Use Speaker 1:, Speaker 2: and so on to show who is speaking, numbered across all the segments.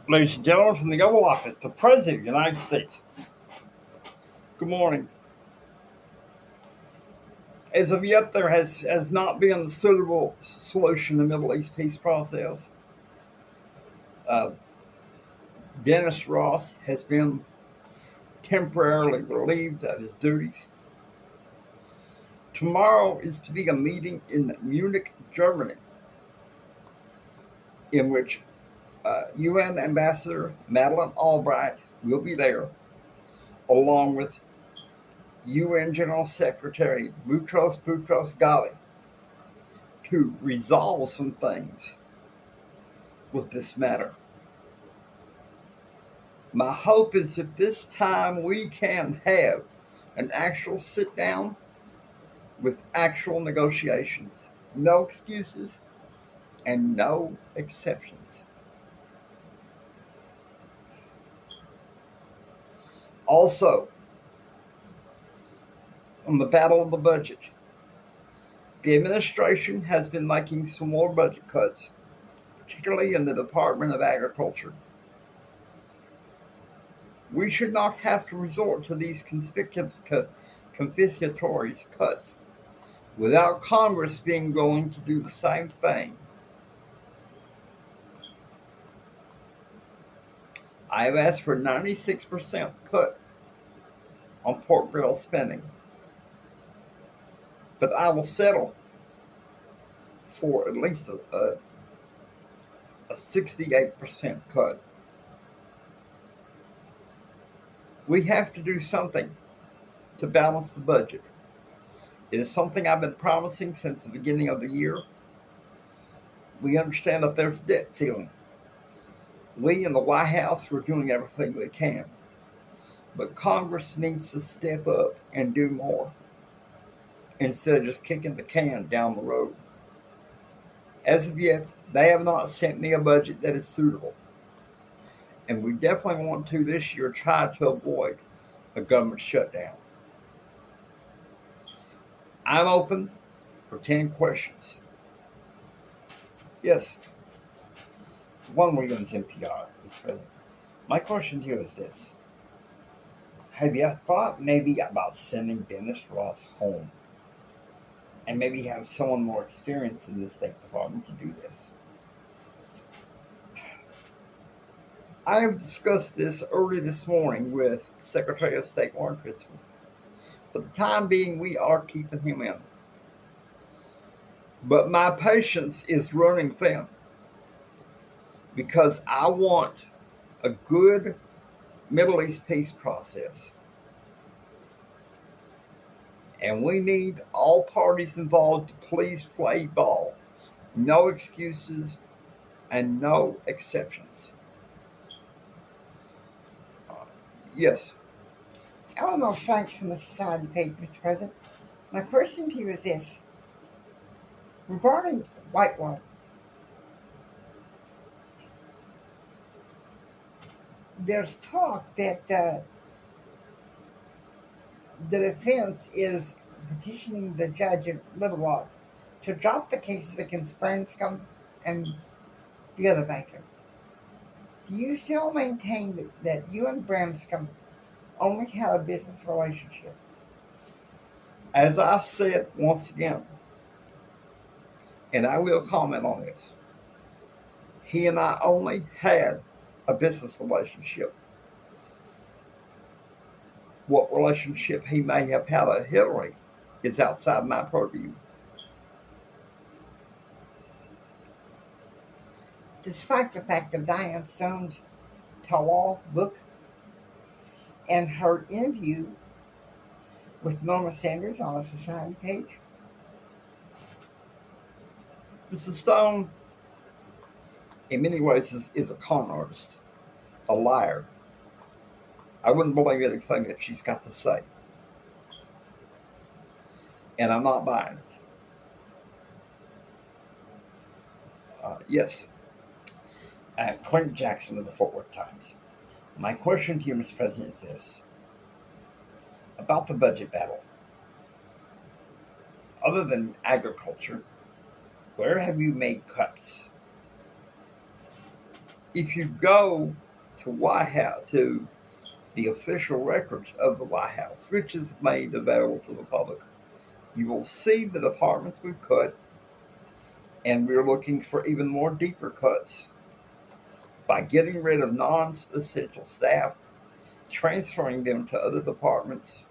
Speaker 1: Ladies and gentlemen, from the Oval Office, the President of the United States. Good morning. As of yet, there has not been a suitable solution to the Middle East peace process. Uh, Dennis Ross has been temporarily relieved of his duties. Tomorrow is to be a meeting in Munich, Germany, in which UN Ambassador Madeleine Albright will be there, along with UN General Secretary Boutros Ghali, to resolve some things with this matter. My hope is that this time we can have an actual sit down with actual negotiations. No excuses and no exceptions. Also, on the battle of the budget, the administration has been making some more budget cuts, particularly in the Department of Agriculture. We should not have to resort to these confiscatory cuts without Congress being willing to do the same thing. I have asked for a 96% cut on pork barrel spending, but I will settle for at least a 68% cut. We have to do something to balance the budget. It is something I've been promising since the beginning of the year. We understand that there's a debt ceiling. We in the White House, we're doing everything we can. But Congress needs to step up and do more instead of just kicking the can down the road. As of yet, they have not sent me a budget that is suitable. And we definitely want to this year try to avoid a government shutdown. I'm open for 10 questions. Yes, one Williams NPR is present. My question to you is this. Have you thought maybe about sending Dennis Ross home and maybe have someone more experienced in the State Department to do this? I have discussed this early this morning with Secretary of State Warren Christopher. For the time being, we are keeping him in. But my patience is running thin because I want a good Middle East peace process. And we need all parties involved to please play ball. No excuses and no exceptions. Yes.
Speaker 2: Eleanor Franks from the Society page, Mr. President. My question to you is this. Regarding Whitewater, there's talk that the defense is petitioning the judge in Little Rock to drop the cases against Branscombe and the other banker. Do you still maintain that you and Branscombe only have a business relationship?
Speaker 1: As I said once again, and I will comment on this, he and I only had a business relationship. What relationship he may have had with Hillary is outside my purview.
Speaker 2: Despite the fact of Diane Stone's tell-all book and her interview with Norma Sanders on the Society page?
Speaker 1: Mrs. Stone, in many ways, is a con artist, a liar. I wouldn't believe anything that she's got to say. And I'm not buying it. Yes. Clint Jackson of the Fort Worth Times. My question to you, Mr. President, is this. About the budget battle. Other than agriculture, where have you made cuts? If you go to White House, to the official records of the White House, which is made available to the public, you will see the departments we've cut, and we're looking for even more deeper cuts by getting rid of non-essential staff, transferring them to other departments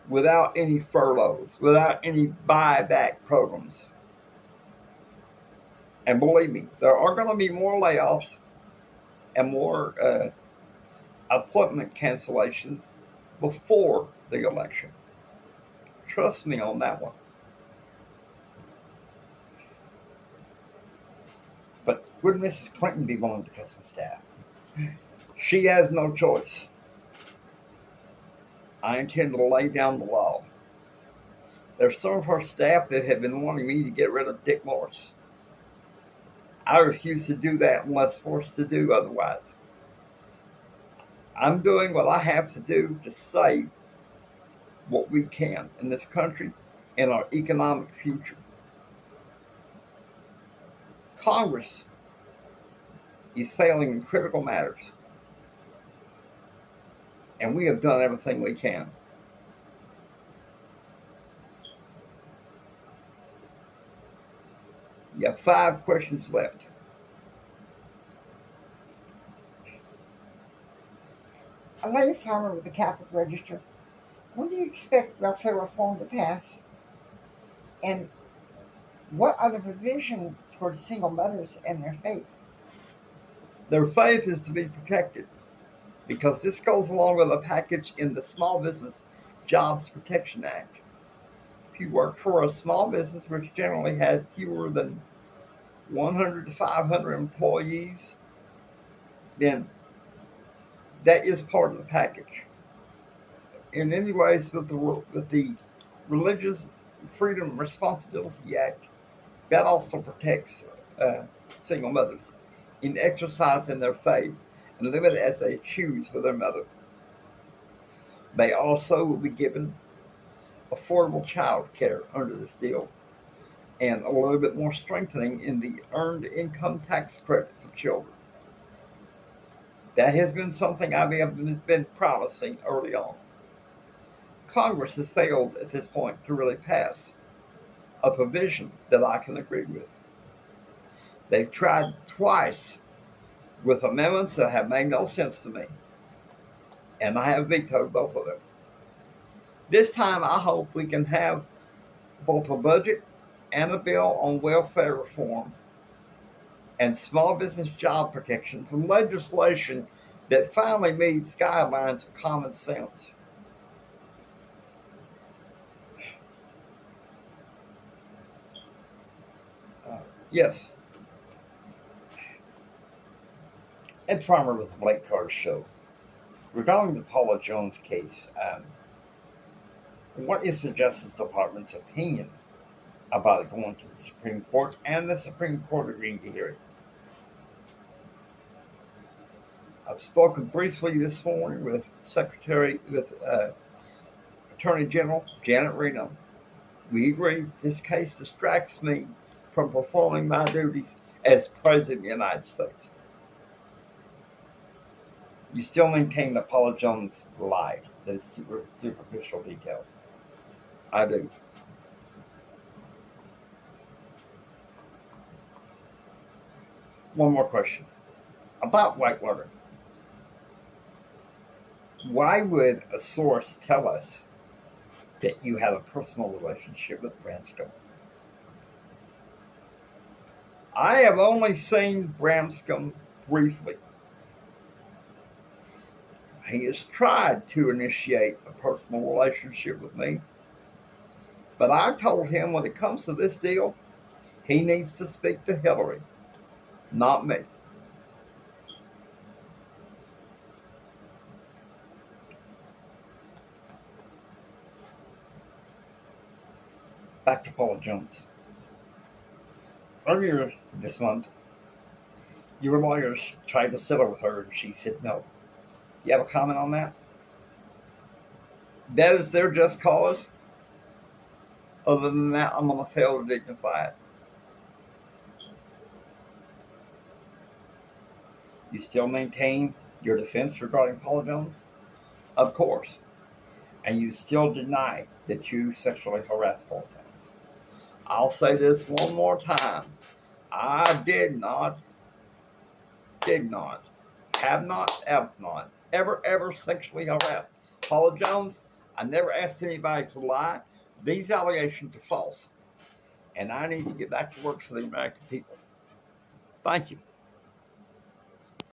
Speaker 1: without any furloughs, without any buyback programs. And believe me, there are going to be more layoffs and more appointment cancellations before the election. Trust me on that one. But would Mrs. Clinton be willing to cut some staff? She has no choice. I intend to lay down the law. There's some of her staff that have been wanting me to get rid of Dick Morris. I refuse to do that unless forced to do otherwise. I'm doing what I have to do to save what we can in this country and our economic future. Congress is failing in critical matters, and we have done everything we can. You have 5 questions left.
Speaker 2: A lady farmer with the Catholic Register. When do you expect welfare reform to pass? And what are the provisions towards single mothers and their faith?
Speaker 1: Their faith is to be protected because this goes along with a package in the Small Business Jobs Protection Act. If you work for a small business which generally has fewer than 100 to 500 employees, then that is part of the package. In any ways, with the Religious Freedom Responsibility Act, that also protects single mothers in exercising their faith and live it as they choose for their mother. They also will be given affordable child care under this deal and a little bit more strengthening in the earned income tax credit for children. That has been something I have been promising early on. Congress has failed at this point to really pass a provision that I can agree with. They've tried twice with amendments that have made no sense to me, and I have vetoed both of them. This time I hope we can have both a budget and a bill on welfare reform and small business job protections and legislation that finally meets guidelines of common sense. Yes. Ed Farmer with the Blake Carter Show. Regarding the Paula Jones case, what is the Justice Department's opinion about it going to the Supreme Court and the Supreme Court agreeing to hear it? I've spoken briefly this morning with Attorney General Janet Reno. We agree this case distracts me from performing my duties as President of the United States. You still maintain that Paula Jones lied. That is superficial details. I do. One more question. About Whitewater. Why would a source tell us that you have a personal relationship with Branscombe? I have only seen Branscombe briefly. He has tried to initiate a personal relationship with me, but I told him when it comes to this deal, he needs to speak to Hillary, not me. Back to Paula Jones. Earlier this month, your lawyers tried to settle with her and she said no. Do you have a comment on that? That is their just cause. Other than that, I'm going to fail to dignify it. You still maintain your defense regarding Paula Jones? Of course. And you still deny that you sexually harassed Paula Jones. I'll say this one more time. I did not, have not, ever sexually harassed Paula Jones. I never asked anybody to lie. These allegations are false. And I need to get back to work for the American people. Thank you.